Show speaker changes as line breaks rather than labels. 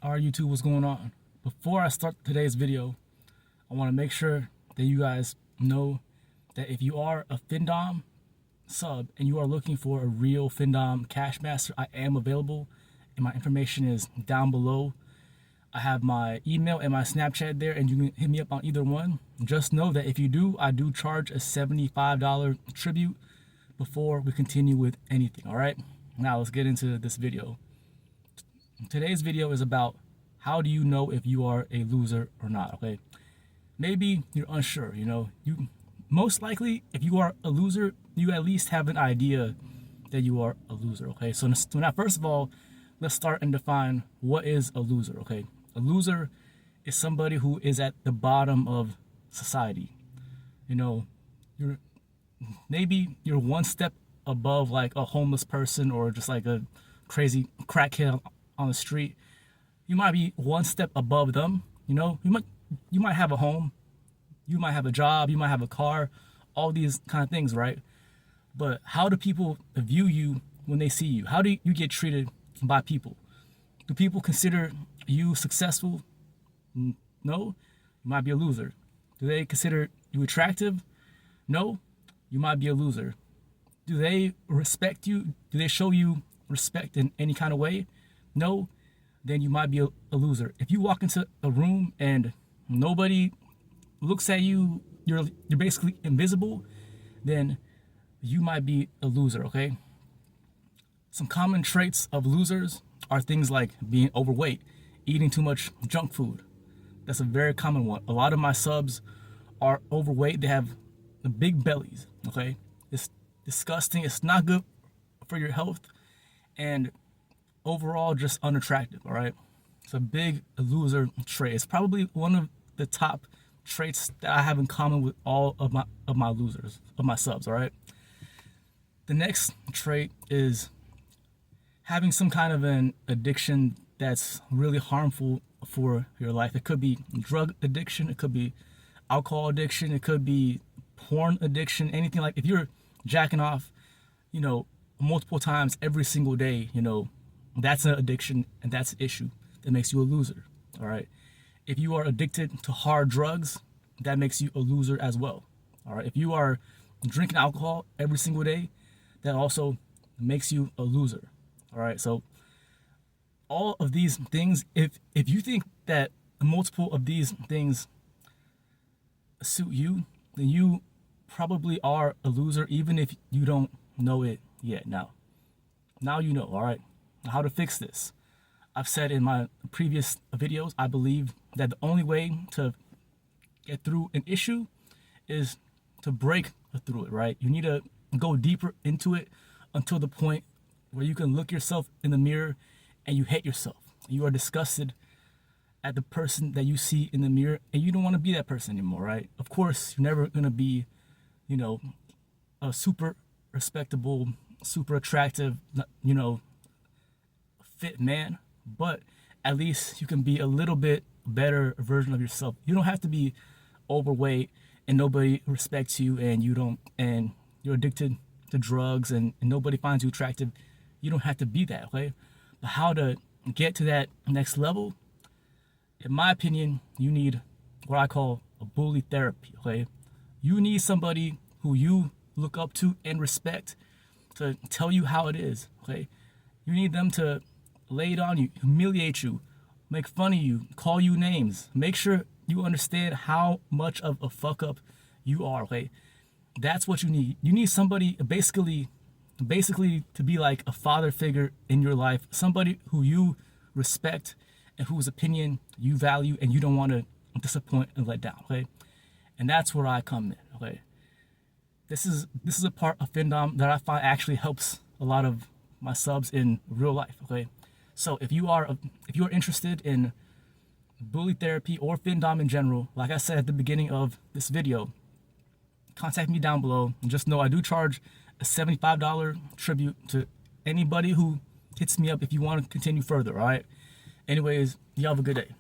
Our YouTube, what's going on? Before I start today's video, I want to make sure that you guys know that if you are a Findom sub and you are looking for a real Findom Cash Master, I am available and my information is down below. I have my email and my Snapchat there, and you can hit me up on either one. Just know that if you do, I do charge a $75 tribute before we continue with anything. All right, now let's get into this video. Today's video is about how do you know if you are a loser or not. Okay, maybe you're unsure. You most likely, if you are a loser, you at least have an idea that you are a loser. Okay, so now first of all, let's start and define what is a loser. Okay, a loser is somebody who is at the bottom of society. Maybe you're one step above like a homeless person or just like a crazy crackhead on the street. You might be one step above them. You might have a home, you might have a job, you might have a car, all these kind of things, right? But how do people view you when they see you? How do you get treated by people? Do people consider you successful? No, you might be a loser. Do they consider you attractive? No, you might be a loser. Do they respect you? Do they show you respect in any kind of way? No, then you might be a loser. If you walk into a room and nobody looks at you, you're basically invisible, then you might be a loser. Okay, some common traits of losers are things like being overweight, eating too much junk food. That's a very common one. A lot of my subs are overweight. They have big bellies. Okay, it's disgusting. It's not good for your health, and overall just unattractive. All right, it's a big loser trait. It's probably one of the top traits that I have in common with all of my losers, of my subs. All right, the next trait is having some kind of an addiction that's really harmful for your life. It could be drug addiction, it could be alcohol addiction, it could be porn addiction, anything. Like if you're jacking off, multiple times every single day, that's an addiction, and that's an issue that makes you a loser. All right, if you are addicted to hard drugs, that makes you a loser as well. All right, if you are drinking alcohol every single day, that also makes you a loser. All right, so all of these things, if you think that multiple of these things suit you, then you probably are a loser, even if you don't know it yet. Now you know. All right, how to fix this. I've said in my previous videos, I believe that the only way to get through an issue is to break through it, right? You need to go deeper into it until the point where you can look yourself in the mirror and you hate yourself. You are disgusted at the person that you see in the mirror, and you don't want to be that person anymore, right? Of course, you're never going to be, a super respectable, super attractive, fit man, but at least you can be a little bit better version of yourself. You don't have to be overweight and nobody respects you, and you're addicted to drugs and nobody finds you attractive. You don't have to be that, okay? But how to get to that next level? In my opinion, you need what I call a bully therapy, okay? You need somebody who you look up to and respect to tell you how it is, okay? You need them to lay it on you, humiliate you, make fun of you, call you names. Make sure you understand how much of a fuck up you are, okay? That's what you need. You need somebody basically to be like a father figure in your life, somebody who you respect and whose opinion you value and you don't want to disappoint and let down, okay? And that's where I come in, okay? This is a part of Findom that I find actually helps a lot of my subs in real life, okay? So if you are interested in bully therapy or Findom in general, like I said at the beginning of this video, contact me down below, and just know I do charge a $75 tribute to anybody who hits me up if you want to continue further. All right, anyways, you have a good day.